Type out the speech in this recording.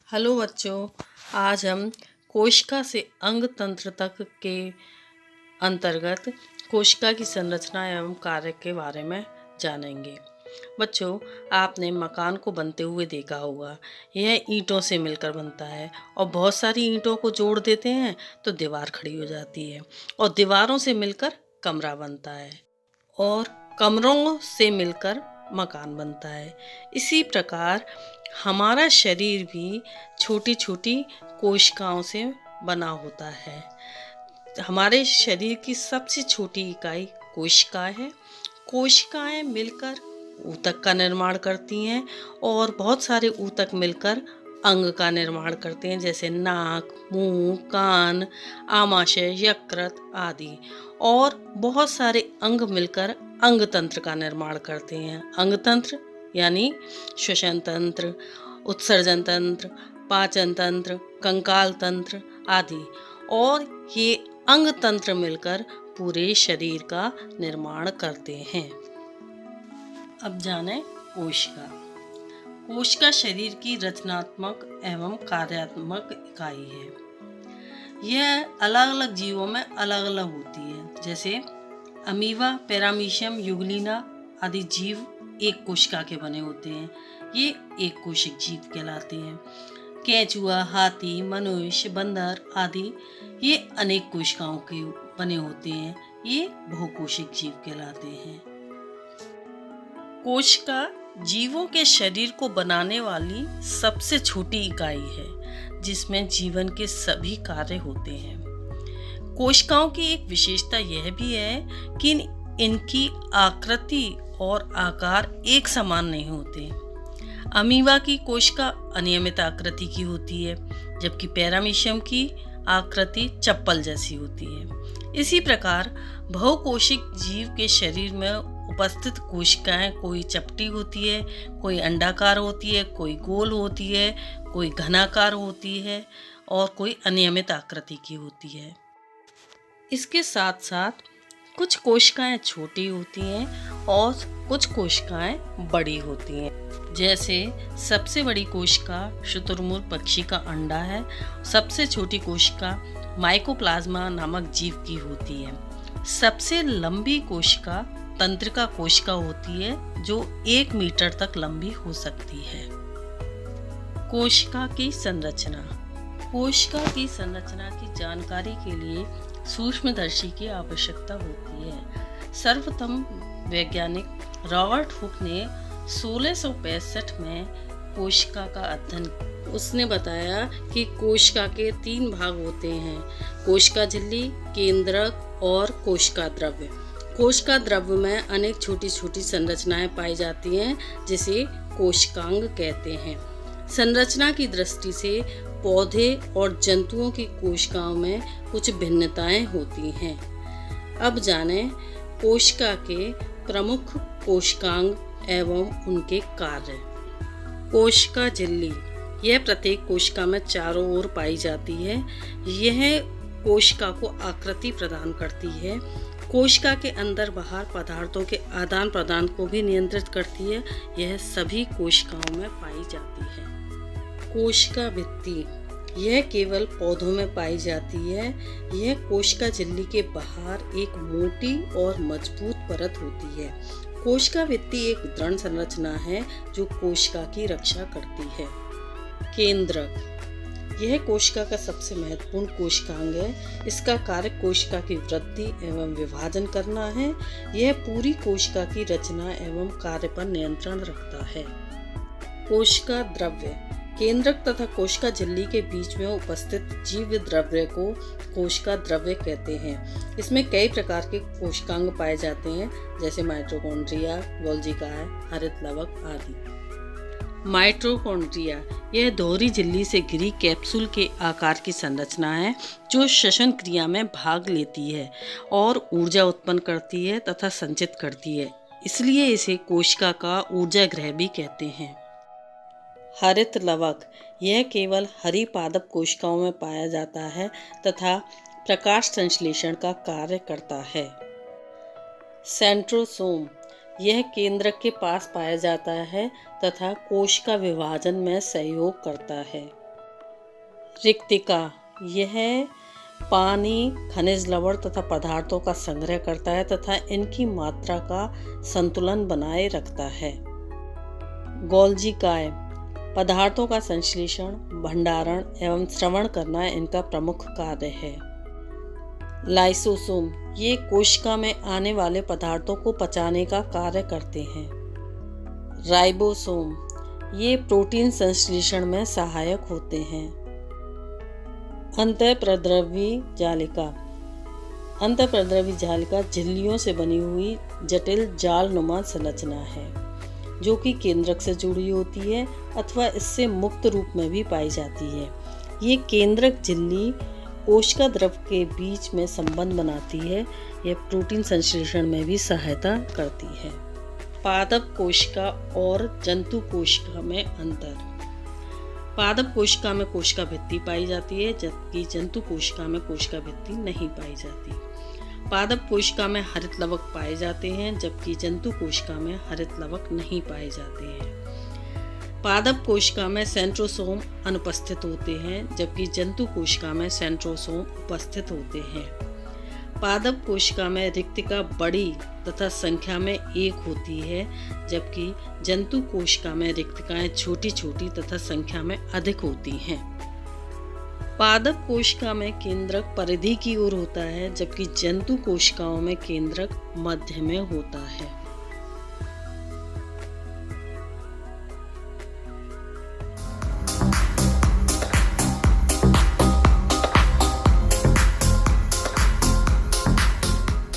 Hello बच्चों, आज हम कोशिका से अंग तंत्र तक के अंतर्गत कोशिका की संरचना एवं कार्य के बारे में जानेंगे। बच्चों, आपने मकान को बनते हुए देखा होगा। यह ईंटों से मिलकर बनता है और बहुत सारी ईंटों को जोड़ देते हैं तो दीवार खड़ी हो जाती है और दीवारों से मिलकर कमरा बनता है और कमरों से मिलकर मकान बनता है। इसी प्रकार हमारा शरीर भी छोटी छोटी कोशिकाओं से बना होता है। हमारे शरीर की सबसे छोटी इकाई कोशिका है। कोशिकाएं मिलकर ऊतक का निर्माण करती हैं और बहुत सारे ऊतक मिलकर अंग का निर्माण करते हैं, जैसे नाक, मुंह, कान, आमाशय, यकृत आदि। और बहुत सारे अंग मिलकर अंग तंत्र का निर्माण करते हैं। अंग तंत्र यानी श्वसन तंत्र, उत्सर्जन तंत्र, पाचन तंत्र, कंकाल तंत्र आदि। और ये अंग तंत्र मिलकर पूरे शरीर का निर्माण करते हैं। अब जाने कोशिका। कोशिका शरीर की रचनात्मक एवं कार्यात्मक इकाई है। यह अलग अलग जीवों में अलग अलग होती है, जैसे अमीबा, पैरामीशियम, युगलिना आदि जीव एक कोशिका के बने होते हैं। ये एक कोशिक जीव कहलाते हैं। केंचुआ, हाथी, मनुष्य, बंदर आदि ये अनेक कोशिकाओं के बने होते हैं। ये बहुकोशिक जीव कहलाते हैं। कोशिका जीवों के शरीर को बनाने वाली सबसे छोटी इकाई है, जिसमें जीवन के सभी कार्य होते हैं। कोशिकाओं की एक विशेषता यह भी है कि इनकी आकृति और आकार एक समान नहीं होते। अमीबा की कोशिका अनियमित आकृति की होती है, जबकि पैरामीशियम की आकृति चप्पल जैसी होती है। इसी प्रकार बहुकोशिक जीव के शरीर में उपस्थित कोशिकाएं कोई चपटी होती है, कोई अंडाकार होती है, कोई गोल होती है, कोई घनाकार होती है और कोई अनियमित आकृति की होती है। इसके साथ साथ कुछ कोशिकाएं छोटी होती हैं और कुछ कोशिकाएं बड़ी होती हैं। जैसे सबसे बड़ी कोशिका शुतुरमुर्ग पक्षी का अंडा है। सबसे छोटी कोशिका माइकोप्लाज्मा नामक जीव की होती है। सबसे लंबी कोशिका तंत्रिका कोशिका होती है, जो 1 मीटर तक लंबी हो सकती है। कोशिका की संरचना। कोशिका की संरचना की जानकारी के लिए सूक्ष्मदर्शी की आवश्यकता होती है। सर्वप्रथम वैज्ञानिक रॉबर्ट हुक ने 1665 में कोशिका का अध्ययन। उसने बताया कि कोशिका के 3 भाग होते हैं: कोशिका झिल्ली, केंद्रक और कोशिका द्रव्य। कोशिका द्रव्य में अनेक छोटी छोटी संरचनाएं पाई जाती हैं, जिसे कोशिकांग कहते हैं। संरचना की दृष्टि से पौधे और जंतुओं की कोशिकाओं में कुछ भिन्नताएं होती हैं। अब जानें कोशिका के प्रमुख कोशिकांग एवं उनके कार्य। कोशिका झिल्ली, यह प्रत्येक कोशिका में चारों ओर पाई जाती है। यह कोशिका को आकृति प्रदान करती है। कोशिका के अंदर बाहर पदार्थों के आदान प्रदान को भी नियंत्रित करती है। यह सभी कोशिकाओं में पाई जाती है। कोशिका भित्ति, यह केवल पौधों में पाई जाती है। यह कोशिका झिल्ली के बाहर एक मोटी और मजबूत परत होती है। कोशिका भित्ति एक दृढ़ संरचना है जो कोशिका की रक्षा करती है। केंद्रक, यह कोशिका का सबसे महत्वपूर्ण कोशिकांग है। इसका कार्य कोशिका की वृद्धि एवं विभाजन करना है। यह पूरी कोशिका की रचना एवं कार्य पर नियंत्रण रखता है। कोशिका द्रव्य, केंद्रक तथा कोशिका झिल्ली के बीच में उपस्थित जीव द्रव्य को कोशिका द्रव्य कहते हैं। इसमें कई प्रकार के कोशिकांग पाए जाते हैं, जैसे माइटोकॉन्ड्रिया, गोल्गी काय, हरित लवक आदि। माइटोकॉन्ड्रिया, यह दोहरी झिल्ली से घिरी कैप्सूल के आकार की संरचना है, जो श्वसन क्रिया में भाग लेती है और ऊर्जा उत्पन्न करती है तथा संचित करती है। इसलिए इसे कोशिका का ऊर्जा गृह भी कहते हैं। हरित लवक, यह केवल हरी पादप कोशिकाओं में पाया जाता है तथा प्रकाश संश्लेषण का कार्य करता है। सेंट्रोसोम, यह केंद्रक के पास पाया जाता है तथा कोशिका विभाजन में सहयोग करता है। रिक्तिका यह पानी, खनिज लवण तथा पदार्थों का संग्रह करता है तथा इनकी मात्रा का संतुलन बनाए रखता है। गोल्जी काय पदार्थों का संश्लेषण, भंडारण एवं श्रवण करना इनका प्रमुख कार्य है। लाइसोसोम ये कोशिका में आने वाले पदार्थों को पचाने का कार्य करते हैं। राइबोसोम ये प्रोटीन संश्लेषण में सहायक होते हैं। अंतःप्रद्रवी जालिका अंतःप्रद्रवी जालिका झिल्लियों से बनी हुई जटिल जालनुमा संरचना है जो कि केंद्रक से जुड़ी होती है अथवा इससे मुक्त रूप में भी पाई जाती है। ये केंद्रक झिल्ली कोशिका द्रव के बीच में संबंध बनाती है। यह प्रोटीन संश्लेषण में भी सहायता करती है। पादप कोशिका और जंतु कोशिका में अंतर। पादप कोशिका में कोशिका भित्ति पाई जाती है जबकि जंतु कोशिका में कोशिका भित्ति नहीं पाई जाती। पादप कोशिका में हरित लवक पाए जाते हैं जबकि जंतु कोशिका में हरित लवक नहीं पाए जाते हैं। पादप कोशिका में सेंट्रोसोम अनुपस्थित होते हैं जबकि जंतु कोशिका में सेंट्रोसोम उपस्थित होते हैं। पादप कोशिका में रिक्तिका बड़ी तथा संख्या में एक होती है जबकि जंतु कोशिका में रिक्तिकाएं छोटी छोटी तथा संख्या में अधिक होती हैं। पादप कोशिका में केंद्रक परिधि की ओर होता है जबकि जंतु कोशिकाओं में केंद्रक मध्य में होता है।